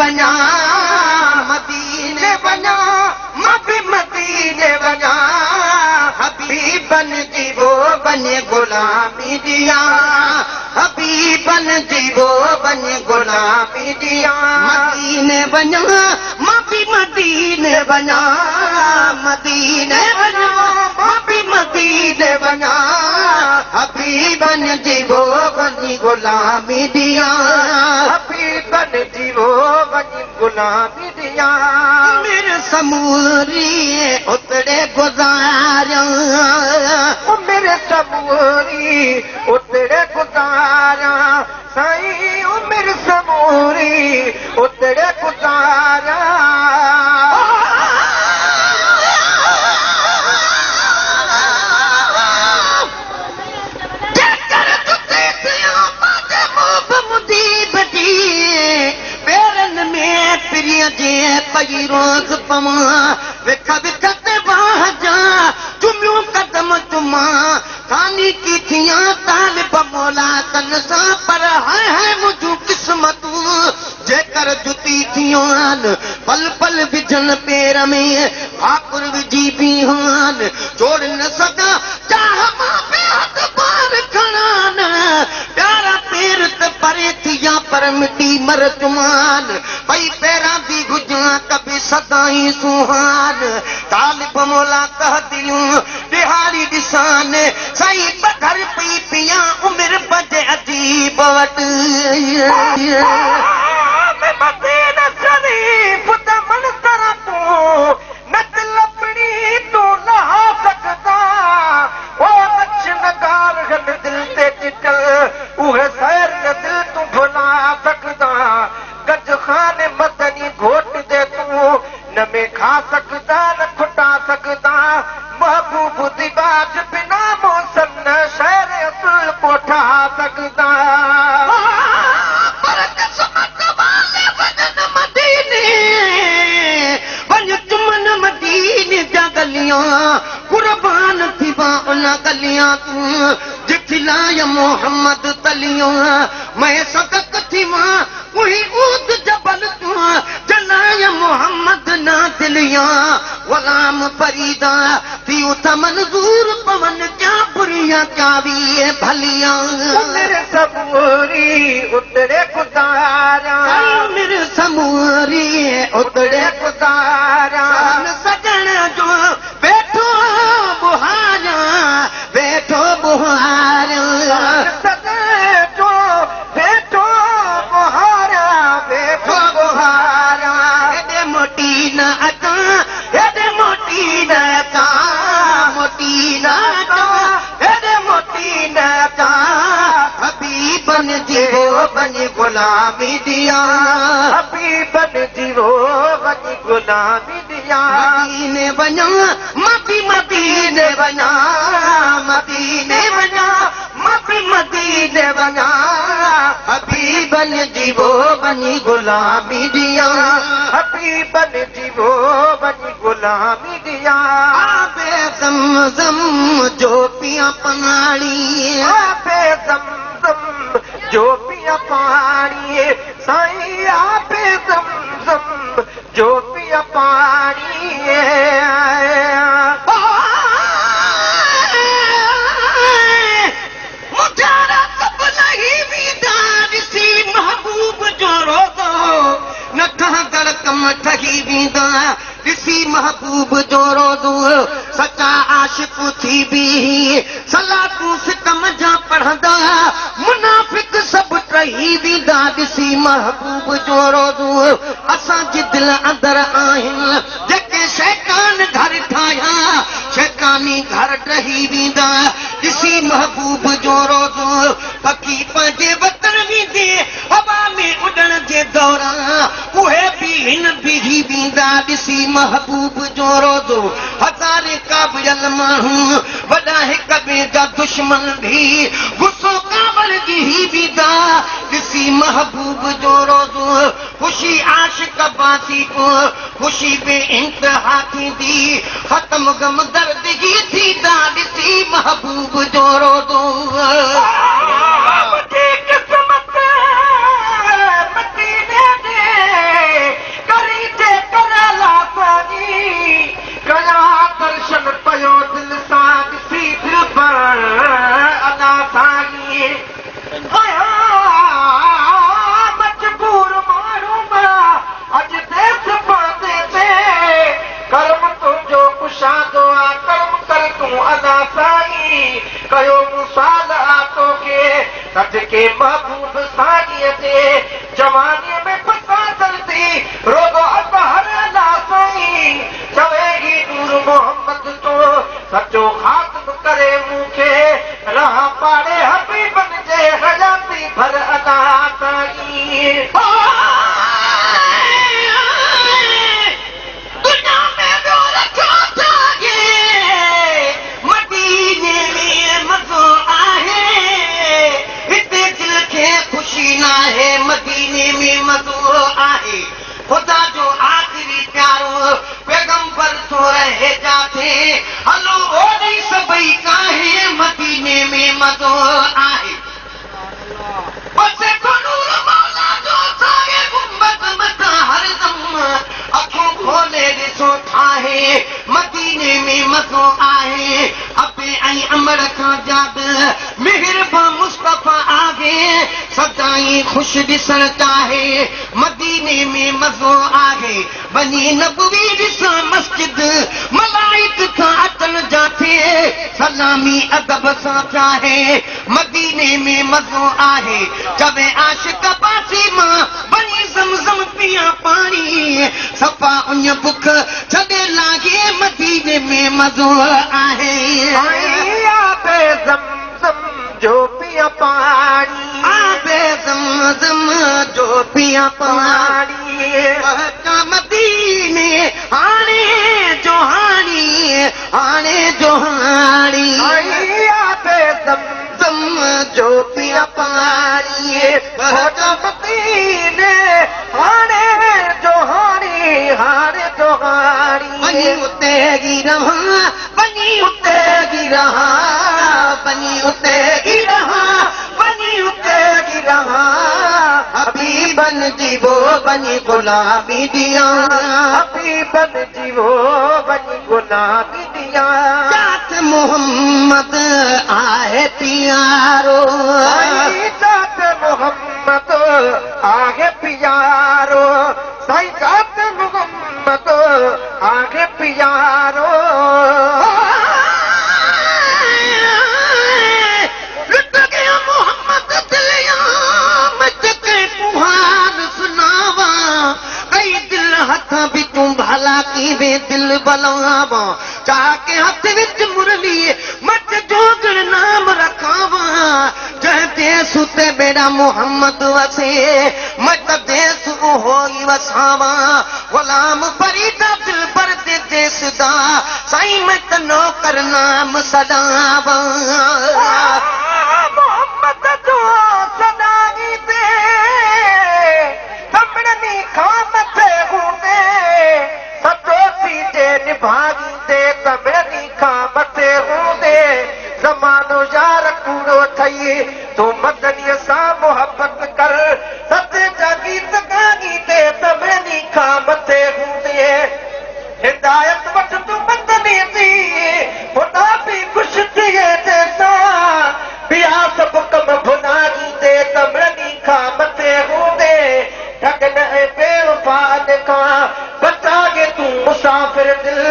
वञा मदीने वञा मां बि मदीने वञा हबीबन जी वो बने गुलामी दिया हबीबन जी वो बने गुलामी दिया मदीने वञा मां बि मदीने वञा मदीने वञा मां बि मदीने वञा हबीबन जी वो बनी गुलामी दिया हबीबन जी वो बनी गुलामी दिया मेरे समूरी उतरे गुजारा मेरे समूरी उतरे गुजारा साईं मेरे समूरी उतरे गुजारा पई रोज़ पवा विख विख ते बाह जा चुमियूं कदम चुमा कानी की थियां तालिब मौला तन सां पर है मुझूं किस्मतूं जेकर जुती थियूं आहिनि पल पल विझन पेर में भाकुर विझी बीहान जोड़ न सघां चाह मां बेहद बार खणा न प्यारा पेर त परे थिया पर मिटी मर चुमान पई पैरां दी गुजां कभी सदाई सुहान तालिब मौला कह दियूं दिहाड़ी दिसान सही पथर पई पिया उम्र बजे अजीब वट मैं बते न शरीफ त मन तरह तू नच लपड़ी तू लहा सकदा ओ नच नगार गल दिल ते चिटल उहे सैर न दिल तू भुला सकदा गज खान मदनी घोट दे तू न में खा सकदा न खुटा सकदा महबूब दी बाज बिना मौसम न शहर असल कोठा सकदा पर किस्मत वाले वजन मदीने वञ तुमन मदीने जा गलियां कुर्बान थी उन गलियां तू जिथिलाय मोहम्मद तलियां मैं सकत थी मां वही ऊद जबल तू जनाय मोहम्मद ना दिलियां गुलाम फरीदा थी उथ मंजूर पवन क्या बुरियां क्या भी भलियां मेरे समूरी उतरे गुजारा मेरे समूरी उतरे गुजारा सजन जो बैठो बुहारा बैठो बुहारा सजो बैठो बुहारा बैठो बुहारा हेॾे मोटी न अचां हेॾे मोटी न अचां मोटी न अचां हेॾे मोटी न अचां हबीबन जी वो बनी गुलामी दिया हबीबन जी वो बनी गुलामी दिया मदीने वञा मां बि मदीने वञा मदीने वञा मां बि मदीने वञा हबीबन जी वो बनी गुलामी दिया हबीबन जी वो बनी गुलामी दिया आबे ज़मज़म जो पिया पानी आबे ज़मज़म जो पिया पानी साईं आबे ज़मज़म जो पिया पानी मुझारा कब नहीं बीदा ॾिसी महबूब जो रोज़ो न कहां कम ठही बीदा ॾिसी महबूब जो रोज़ो सचा आशिक थी भी सलातूं सितम जा पढ़ंदा मुनाफिक सभु टही बीदा ॾिसी महबूब जो रोज़ो असांजे दिल अंदर आहिनि जेके शैतान घर ठाहिया शैतानी घर टही बीदा ॾिसी महबूब जो रोज़ो पखी पंहिंजे वतन वेंदे हवा में उॾण जे दौरान उहे बि हिन बीही बीदा ॾिसी महबूब जो रोज़ो हज़ारे काबिल माण्हू वॾा हिक ॿिए जा दुश्मन भी गुस्सो काबल जी बीदा ॾिसी महबूब जो रोज़ो खुशी आशिक बासी को खुशी बे इंतहा थींदी ख़त्म गम दर्दगी थींदा ॾिसी महबूब जो रोज़ो मुंहिंजी किस्मत मदीने अना साईं कयो मुसाल आतो के सदके महबूब साईं ते जवानी में फसादल थी रोगो अबहर अना साईं चवेगी नूर मोहम्मद तो सचो खात्म करे मूंखे रहा पाड़े हबीबन जे हयाती भर अना साईं मदीने में मज़ो आहे खुदा जो आख़िरी प्यारो पैगंबर तो रहे जाते हलो ओड़ी सभई काहे मदीने में मज़ो आहे बस को नूर मौला जो सागे गुंबद मथा हरदम अखों खोले ॾिसो ठाहे मदीने में मज़ो आहे अबे ऐं अमर खां जाद मेहरबा मुस्तफ़ा आगे सदाई खुश ॾिसण चाहे मदीने में मज़ो आहे वञी नबवी ॾिसां मस्जिद मलाइक खां अचण जाते सलामी अदब सां चाहे मदीने में मज़ो आहे जबे आशिक पासी मां वञी ज़मज़म पिया पाणी सफ़ा उन बुख छॾे लागे मदीने में मज़ो आहे ज़मज़म जो पिया पाणी आबे ज़मज़म जो पिया पाणी मदीने हाणे जोहानी आबे ज़मज़म जो पिया पाणी मदीने हाणे जोहानी वञी उते गिरहा वञी उते गिरहा वञी उते गिरहा वञी उते गिरहा हबीबन जीवो वञी गुलाबी दिया हबीबन जीवो वञी गुलाबी दिया जात मोहम्मद आहे प्यारो जात मोहम्मद आहे प्यारो साईं जात मोहम्मद आहे प्यारो हथा भी तू भला की वे दिल बलावा जाके हथ विच मुरली मत जोगण नाम रखावा जह देस उते बेड़ा मोहम्मद वसे मत देस हो ही वसावा गुलाम फरीदा दिल पर दे देस दा साईं मत नौकर नाम सदावा मोहम्मद जो सदाई दे तमड़नी खामत हूंदे सचो पीते निभागी दे तमड़नी खामत हूंदे ज़मानो यार कूड़ो ठही तूं मदनीअ सां मोहब्बत कर सचे जा गीत गागी दे तमड़नी खामत हूंदे हिदायत वठ तूं मदनी जी खुदा बि ख़ुशि थिए जैसा ॿिया सभु कम भुनागी दे तमड़नी खामत हूंदे ठगन ऐं बेवफाद खां बचागे तूं मुसाफ़िर दिल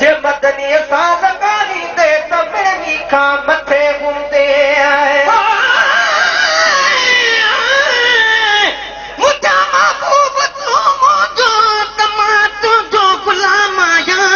जे मदनीअ सां लॻाई दे तमड़नी खां मथे हूंदे मुंहिंजा महबूब तूं मुंहिंजो तमाम जो गुलाम आहियां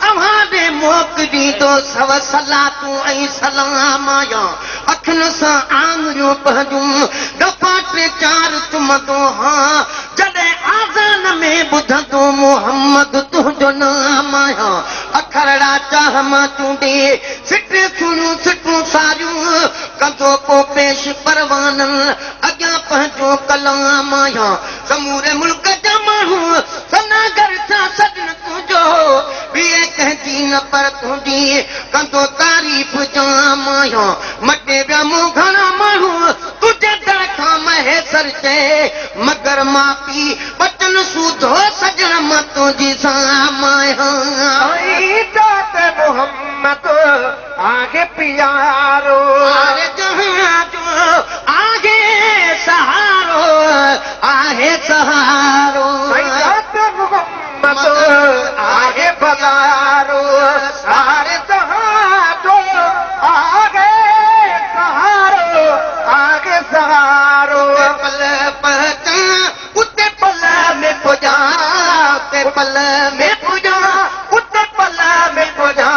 अव्हां ॾे मोकिली तो सव सलातूं ऐं सलाम आहियां अखियुनि सां आङुरियूं पहजूं दफ़ा टे चार चुमंदो हाँ जॾहिं आज़ान में ॿुधंदो मोहम्मद तुंहिंजो नाम आहियां अखरड़ा चाह मां चूंडे सिटे सुणियूं सिटूं सारियूं कंदो को पेश परवानन अॻियां पंहिंजो कलाम आहियां समूरे मुल्क जा माण्हू सनागर सां सजन तुंहिंजो ॿिए कंहिंजी न पर तुंहिंजी कंदो तारीफ़ जाम आहियां मटे विया मूं घणा माण्हू तुंहिंजे दर खां महेसर चए मगर मां पी बचन सूधो सजण मां तुंहिंजी साम आहियां मोहम्मद आगे प्यारो आगे जहां जो आगे सहारो आहे सहारो मोहम्मद आगे बलारो सारे जहां पल में पुॼा उत पल में पुॼा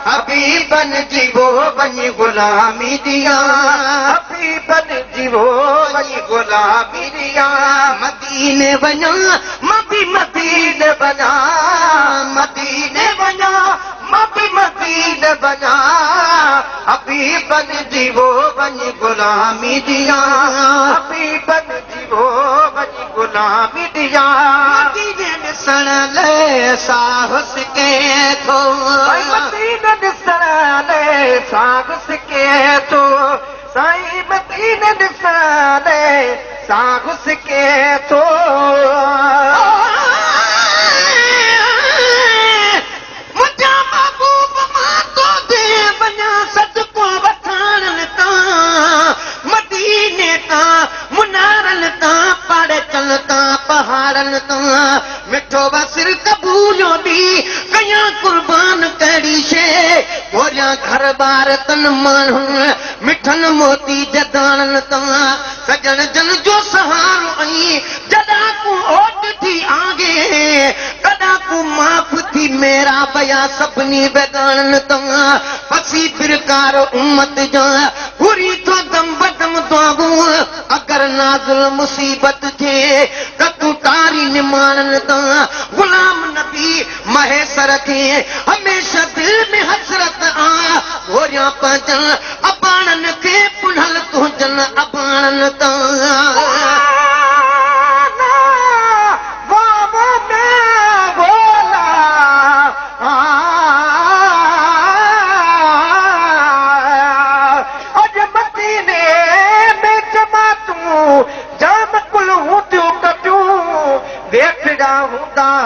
हबीबन जी वो वञी गुलामी दिया हबीबन जी वो वञी गुलामी दिया मदीने वञा मां बि मदीने वञा मदीने वञा मां बि मदीने वञा हबीबन जी वो वञी गुलामी दिया हबीबन जी वो वञी गुलामी दिया मदीने ॾिसण लाइ साहस के थो मदीने ॾिसण लाइ साहस के थो साईं मदीने ॾिसण लाइ साहस के थो मुंहिंजा महबूब मां तो दे वञा सदको वठाणनि तां मदीने तां मुनारनि तां पाड़चनि तां पहाड़नि तां मिठो बसिर कबूलो ॾी कयां कुर्बान कहिड़ी शइ घोरियां घर ॿार तन माण्हू मिठनि मोती जदाणनि तां सजण जन जो सहारो ऐं जॾां को ओट थी आगे कॾां को माफ़ थी मेरा बया सभिनी बेगाणनि तां फसी फिरकार उम्मत जा घुरी थो दम बदम दुआगो अगरि नाज़ुल मुसीबत थिए त तूं तारी निमाणनि तां गुलाम नबी महेसर खे हमेशह दिल में हसरत आ घोरियां पंहिंजनि अबाणनि खे पुनल तुंहिंजनि अबाणनि तां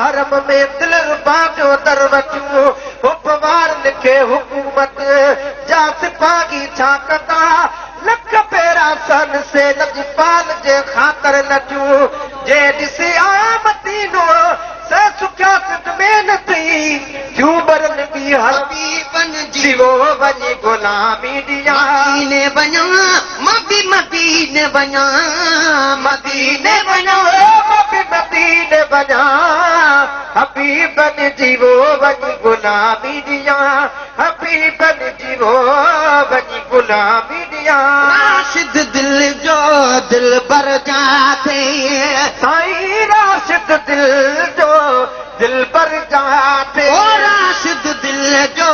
हरम में दिल बाजो दर वचूं हुकमार लिखे हुकूमत जा सिपाही छा कंदा लख पेरा सन से लजपाल जे ख़ातर लजूं जे ॾिसे आ मदीनो से सुखिया महिनती जूबर नबी हबीबन जी वो वञी गुलामी दिया मदीने वञा मां बि मदीने वञा मदीने वञा मां बि मदीने वञा हबीबन जी वो वञी गुलामी दिया हबीबन जी वो वञी गुलामी दिया राशिद दिल जो दिल भर जाते साईं राशिद दिल जो दिल भर जाते ओ राशिद दिल जो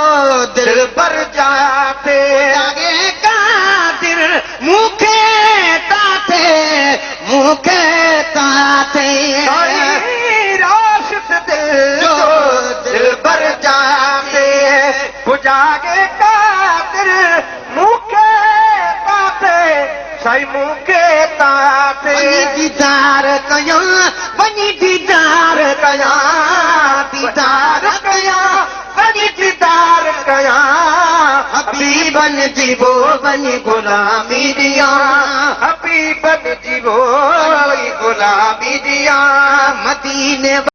दिल भर जाते आगे कादिर मुखे ताते राशिद दिल जो दिल भर जाते पुजागे कादिर मुखे ताते साईं मुखे ताते दीदार कया वञी दीदार कया दीदार कया वञी दीदार कया हबीबन जी वो वञी गुलामी दिया हबीबन जी वो वञी गुलामी दिया मदीने